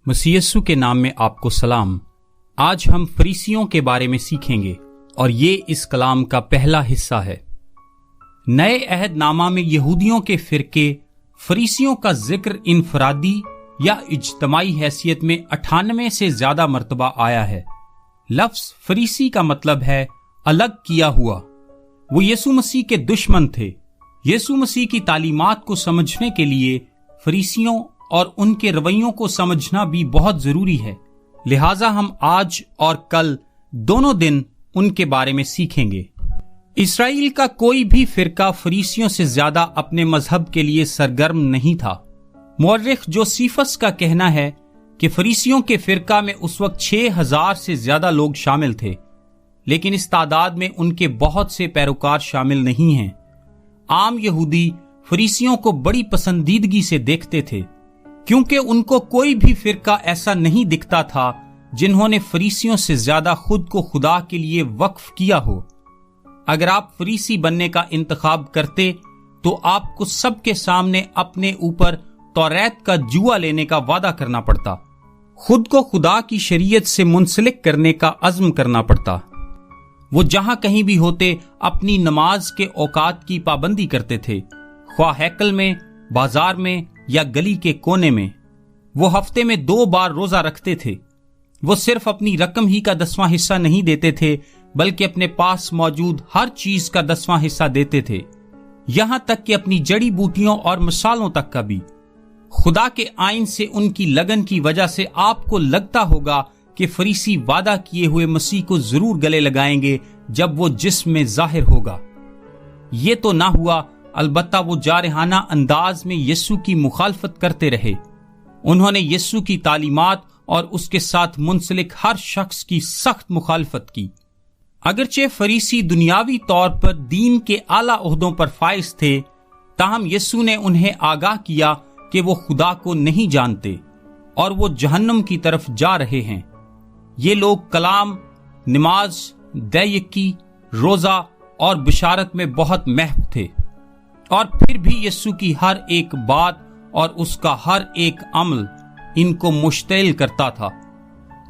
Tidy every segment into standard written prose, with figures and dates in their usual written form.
मसीह यीशु के नाम में आपको सलाम। आज हम फरीसियों के बारे में सीखेंगे और ये इस कलाम का पहला हिस्सा है। नए अहद नामा में यहूदियों के फिरके फरीसियों का जिक्र इनफरादी या इज्तमाई हैसियत में 98 से ज्यादा मर्तबा आया है। लफ्ज फरीसी का मतलब है अलग किया हुआ। वो यीशु मसीह के दुश्मन थे। यीशु मसीह की तालीमात को समझने के लिए फरीसियों और उनके रवैयों को समझना भी बहुत जरूरी है। लिहाजा हम आज और कल दोनों दिन उनके बारे में सीखेंगे। इस्राएल का कोई भी फिरका फरीसियों से ज्यादा अपने मजहब के लिए सरगर्म नहीं था। मुअर्रिख जोसेफस का कहना है कि फरीसियों के फिरका में उस वक्त 6000 से ज्यादा लोग शामिल थे, लेकिन इस तादाद में उनके बहुत से पैरोकार शामिल नहीं हैं। आम यहूदी फरीसियों को बड़ी पसंदीदगी से देखते थे, क्योंकि उनको कोई भी फिरका ऐसा नहीं दिखता था जिन्होंने फरीसियों से ज्यादा खुद को खुदा के लिए वक्फ किया हो। अगर आप फरीसी बनने का इंतखाब करते तो आपको सबके सामने अपने ऊपर तौरात का जुआ लेने का वादा करना पड़ता, खुद को खुदा की शरीयत से मुंसलिक करने का अज़्म करना पड़ता। वो जहां कहीं भी होते अपनी नमाज के औकात की पाबंदी करते थे, ख्वाह हैकल में, बाजार में या गली के कोने में। वो हफ्ते में 2 बार रोजा रखते थे। वो सिर्फ अपनी रकम ही का 10वां हिस्सा नहीं देते थे, बल्कि अपने पास मौजूद हर चीज का 10वां हिस्सा देते थे, यहां तक कि अपनी जड़ी बूटियों और मसालों तक का भी। खुदा के आइन से उनकी लगन की वजह से आपको लगता होगा कि फरीसी वादा किए हुए मसीह को जरूर गले लगाएंगे जब वो जिस्म में जाहिर होगा। ये तो ना हुआ, अलबत्ता वो जारहाना अंदाज में यीशु की मुखालफत करते रहे। उन्होंने यीशु की तालीमात और उसके साथ मुंसलिक हर शख्स की सख्त मुखालफत की। अगरचे फरीसी दुनियावी तौर पर दीन के आला ओहदों पर फाइज थे, ताहम यीशु ने उन्हें आगाह किया कि वो खुदा को नहीं जानते और वो जहन्नम की तरफ जा रहे हैं। ये लोग कलाम, नमाज, दैयकी, रोजा और बिशारत में बहुत महव थे, और फिर भी यीशु की हर एक बात और उसका हर एक अमल इनको मुश्तिल करता था।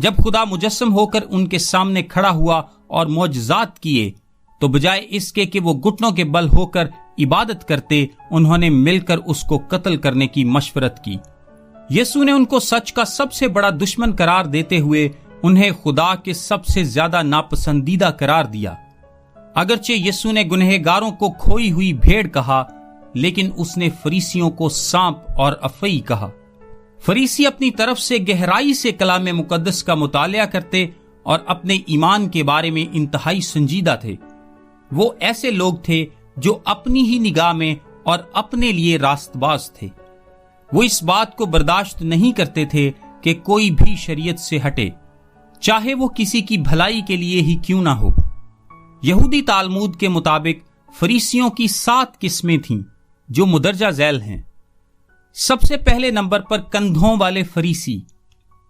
जब खुदा मुजस्सम होकर उनके सामने खड़ा हुआ और मौजज़ात किए, तो बजाय इसके कि वो घुटनों के बल होकर इबादत करते, उन्होंने मिलकर उसको कत्ल करने की मशवरत की। यीशु ने उनको सच का सबसे बड़ा दुश्मन करार देते हुए उन्हें खुदा के सबसे ज्यादा नापसंदीदा करार दिया। अगरचे यीशु ने गुनहगारों को खोई हुई भेड़ कहा, लेकिन उसने फरीसियों को सांप और अफई कहा। फरीसी अपनी तरफ से गहराई से कलाम मुकद्दस का मुतालिया करते और अपने ईमान के बारे में इंतहाई संजीदा थे। वो ऐसे लोग थे जो अपनी ही निगाह में और अपने लिए रास्तबाज थे। वो इस बात को बर्दाश्त नहीं करते थे कि कोई भी शरीयत से हटे, चाहे वो किसी की भलाई के लिए ही क्यों ना हो। यहूदी तालमूद के मुताबिक फरीसियों की 7 किस्में थीं जो मुदरजा झैल हैं। सबसे पहले नंबर पर कंधों वाले फरीसी।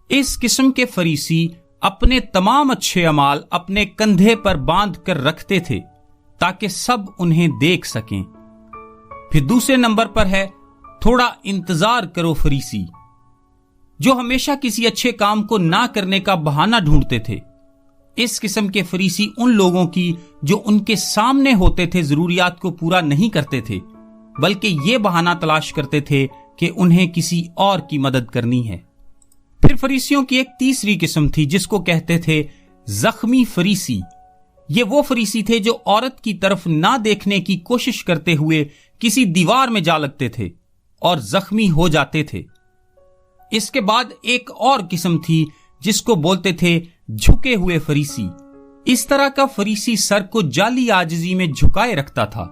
इस किस्म के फरीसी अपने तमाम अच्छे अमाल अपने कंधे पर बांध कर रखते थे ताकि सब उन्हें देख सकें। फिर दूसरे नंबर पर है थोड़ा इंतजार करो फरीसी, जो हमेशा किसी अच्छे काम को ना करने का बहाना ढूंढते थे। इस किस्म के फरीसी उन लोगों की जो उनके सामने होते थे जरूरियात को पूरा नहीं करते थे, बल्कि ये बहाना तलाश करते थे कि उन्हें किसी और की मदद करनी है। फिर फरीसियों की एक तीसरी किस्म थी जिसको कहते थे जख्मी फरीसी। ये वो फरीसी थे जो औरत की तरफ ना देखने की कोशिश करते हुए किसी दीवार में जा लगते थे और जख्मी हो जाते थे। इसके बाद एक और किस्म थी जिसको बोलते थे झुके हुए फरीसी। इस तरह का फरीसी सर को जाली आजिजी में झुकाए रखता था।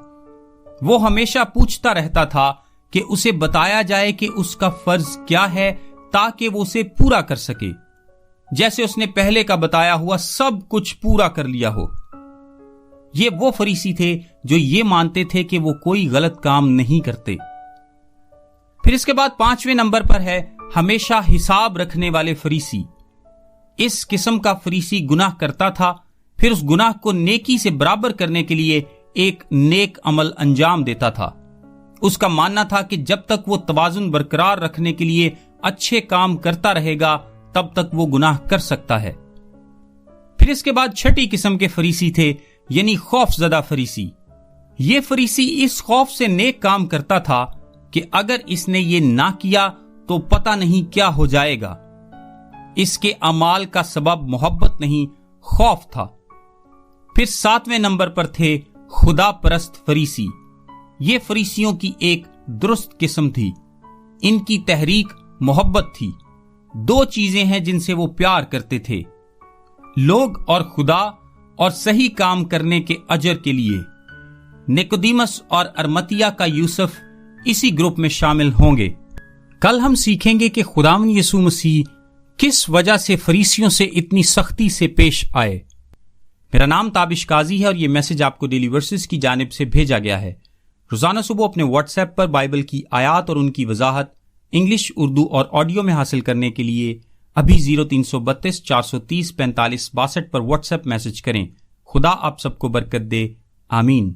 वो हमेशा पूछता रहता था कि उसे बताया जाए कि उसका फर्ज क्या है, ताकि वो उसे पूरा कर सके, जैसे उसने पहले का बताया हुआ सब कुछ पूरा कर लिया हो। ये वो फरीसी थे जो ये मानते थे कि वो कोई गलत काम नहीं करते। फिर इसके बाद 5वें नंबर पर है हमेशा हिसाब रखने वाले फरीसी। इस किस्म का फरीसी गुनाह करता था, फिर उस गुनाह को नेकी से बराबर करने के लिए एक नेक अमल अंजाम देता था। उसका मानना था कि जब तक वो तवाजुन बरकरार रखने के लिए اچھے کام کرتا رہے گا تب تک وہ گناہ کر سکتا ہے۔ پھر اس کے بعد چھٹی قسم کے فریسی تھے، یعنی خوف زدہ فریسی۔ یہ فریسی اس خوف سے نیک کام کرتا تھا کہ اگر اس نے یہ نہ کیا تو پتہ نہیں کیا ہو جائے گا۔ اس کے اعمال کا سبب محبت نہیں، خوف تھا۔ پھر 7ویں نمبر پر تھے خدا پرست فریسی۔ یہ فریسیوں کی ایک درست قسم تھی۔ ان کی تحریک محبت تھی۔ 2 چیزیں ہیں جن سے وہ پیار کرتے تھے، لوگ اور خدا، اور صحیح کام کرنے کے اجر کے لیے۔ نیکودیمس اور ارمتیا کا یوسف اسی گروپ میں شامل ہوں گے۔ کل ہم سیکھیں گے کہ خداوند یسوع مسیح کس وجہ سے فریسیوں سے اتنی سختی سے پیش آئے۔ میرا نام تابش قاضی ہے اور یہ میسج آپ کو ڈیلی ورسز کی جانب سے بھیجا گیا ہے۔ روزانہ صبح اپنے واٹس ایپ پر بائبل کی آیات اور ان کی وضاحت انگلش، اردو اور آڈیو میں حاصل کرنے کے لیے ابھی 0332 430 45 62 پر واٹس ایپ میسج کریں۔ خدا آپ سب کو برکت دے، آمین۔